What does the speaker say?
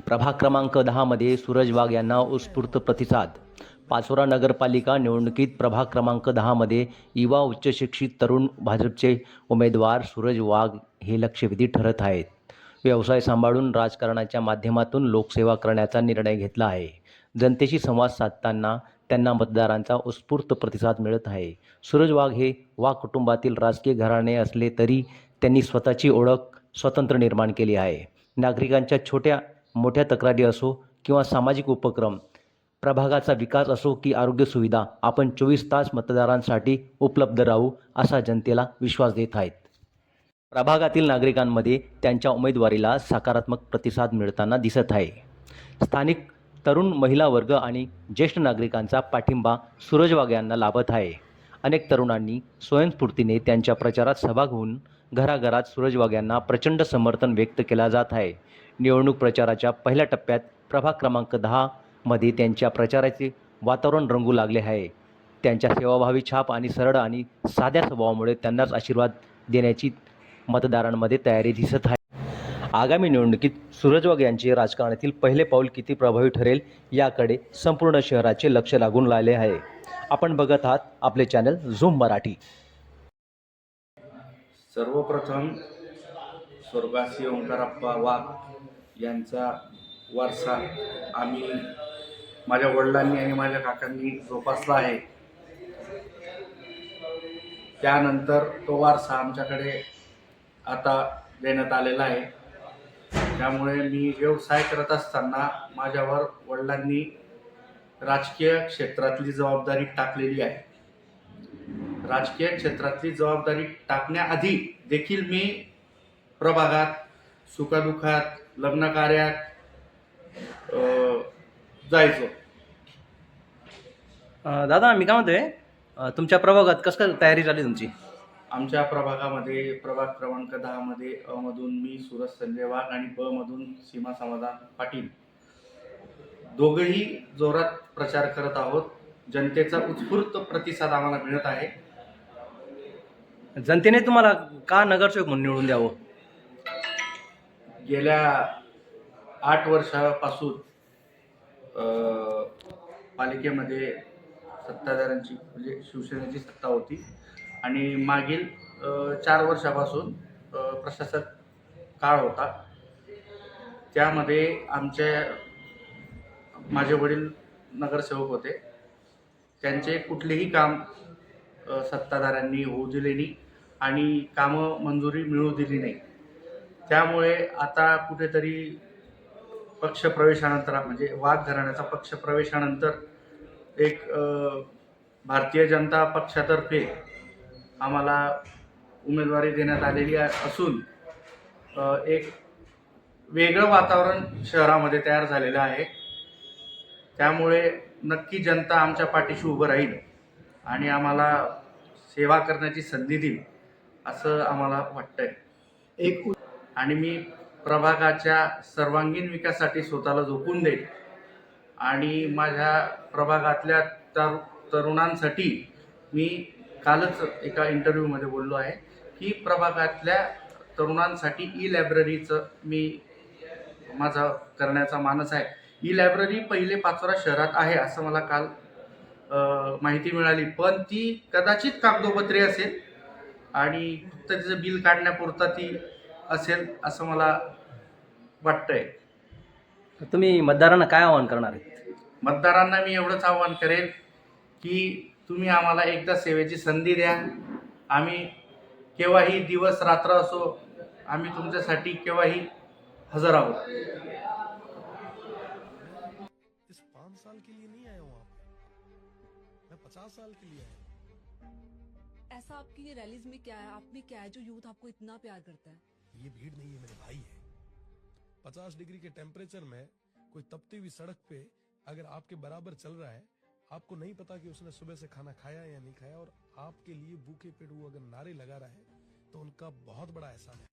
प्रभाग क्रमांक 10 मध्ये सूरज वाघ यांना उत्स्फूर्त प्रतिसाद. पाचोरा नगरपालिका निवडणुकीत प्रभाग क्रमांक 10 मध्ये युवा उच्चशिक्षित तरुण भाजपचे उमेदवार सूरज वाघ हे लक्षवेधी ठरत आहेत. व्यवसाय सांभाळून राजकारणाच्या माध्यमातून लोकसेवा करण्याचा निर्णय घेतला आहे. जनतेशी संवाद साधताना त्यांना मतदारांचा उत्स्फूर्त प्रतिसाद मिळत आहे. सूरज वाघ हे वाघ कुटुंबातील राजकीय घराणे असले तरी त्यांनी स्वतःची ओळख स्वतंत्र निर्माण केली आहे. नागरिकांच्या छोट्या मोठ्या तक्रारी असो किंवा सामाजिक उपक्रम, प्रभागाचा विकास असो की आरोग्य सुविधा, आपण 24 तास मतदारांसाठी उपलब्ध राहू असा जनतेला विश्वास देत आहेत. प्रभागातील नागरिकांमध्ये त्यांच्या उमेदवारीला सकारात्मक प्रतिसाद मिळताना दिसत आहे. स्थानिक तरुण, महिला वर्ग आणि ज्येष्ठ नागरिकांचा पाठिंबा सूरज वाघ यांना लाभत आहे. अनेक तरुणांनी स्वयंस्फूर्तीने त्यांच्या प्रचारात सहभाग होऊन घराघरात सूरज वाघ यांना प्रचंड समर्थन व्यक्त केला जात आहे. निवडणूक प्रचाराच्या पहिल्या टप्प्यात प्रभाग क्रमांक 10 मध्ये त्यांच्या प्रचाराचे वातावरण रंगू लागले आहे. त्यांच्या सेवाभावी छाप आणि सरळ आणि साध्या स्वभावामुळे त्यांनाच आशीर्वाद देण्याची मतदारांमध्ये तयारी दिसत आहे. आगामी निवडणुकीत सूरज वाघ यांचे राजकारणातील पहिले पाऊल किती प्रभावी ठरेल याकडे संपूर्ण शहराचे लक्ष लागून राहिले आहे. आपण बघत आहात आपले चॅनल झूम मराठी. सर्वप्रथम स्वर्गवासी ओंकारप्पा वाघ यांचा वारसा आम्ही माझ्या वडिलांनी आणि माझ्या काकांनी जोपासला आहे. त्यानंतर तो वारसा आमच्याकडे आता देण्यात आलेला आहे. त्यामुळे मी व्यवसाय करत असताना माझ्यावर वडिलांनी राजकीय क्षेत्रातली जबाबदारी टाकलेली आहे. राजकीय क्षेत्रातली जबाबदारी टाकण्याआधी देखील मी प्रभागात सुखदुःखात, लग्न कार्यात जायचो. दादा, मी काय म्हणतोय, तुमच्या प्रभागात कसं काय तयारी झाली तुमची? आमच्या प्रभागामध्ये प्रभाग क्रमांक 10 मध्ये अ मधून मी सूरज संजय वाघ आणि ब मधून सीमा समाधान पाटील दोघंही जोरात प्रचार करत आहोत. जनतेचा उत्स्फूर्त प्रतिसाद आम्हाला मिळत आहे. जनतेने तुम्हाला का नगरसेवक म्हणून निवडून द्यावं? गेल्या 8 वर्षापासून पालिकेमध्ये सत्ताधाऱ्यांची म्हणजे शिवसेनेची सत्ता होती आणि मागील 4 वर्षापासून प्रशासक काळ होता. त्यामध्ये माझे वडील नगरसेवक होते. त्यांचे कुठलेही काम सत्ताधाऱ्यांनी होऊ दिले नाही आणि कामं मंजुरी मिळू दिली नाही. त्यामुळे आता कुठेतरी पक्षप्रवेशानंतर म्हणजे वाघ घराण्याचा पक्षप्रवेशानंतर एक भारतीय जनता पक्षातर्फे आम्हाला उमेदवारी देण्यात आलेली असून एक वेगळं वातावरण शहरामध्ये तयार झालेलं आहे. त्यामुळे नक्की जनता आमच्या पाठीशी उभं राहील आणि आम्हाला सेवा करण्याची संधी देईल असं आम्हाला वाटतंय. आणि मी प्रभागाच्या सर्वांगीण विकासासाठी स्वतःला झोकून देईल आणि माझ्या प्रभागातल्या तरुणांसाठी मी कालच एका इंटरव्ह्यूमध्ये बोललो आहे की प्रभागातल्या तरुणांसाठी ई-लायब्ररीचं माझा करण्याचा मानस आहे. ई-लायब्ररी पहिले पाचोरा शहरात आहे असं मला काल माहिती मिळाली, पण ती कदाचित कागदोपत्री असेल आणि फक्त तिचं बिल काढण्यापुरता ती असेल असं मला वाटतंय. तुम्ही मतदारांना काय आवाहन करणार आहे? मतदारांना मी एवढंच आवाहन करेन की तुम्ही आम्हाला एकदा सेवेची संधी द्या. आम्ही केव्हाही दिवस रात्र असो, आम्ही तुमच्यासाठी केव्हाही हजर आहोत. इस 5 साल के लिए नहीं आया हूँ आप, मैं 50 साल के लिए आया हूँ। ऐसा आपकी ये रैलीज में क्या है, आप में क्या है जो यूथ आपको इतना प्यार करता है? ये भीड़ नहीं है, मेरे भाई है। 50 डिग्री के टेम्परेचर में कोई तपती हुई सड़क पे अगर आपके बराबर चल रहा है, आपको नहीं पता कि उसने सुबह से खाना खाया या नहीं खाया, और आपके लिए भूखे पेट वो अगर नारे लगा रहा है तो उनका बहुत बड़ा एहसान है।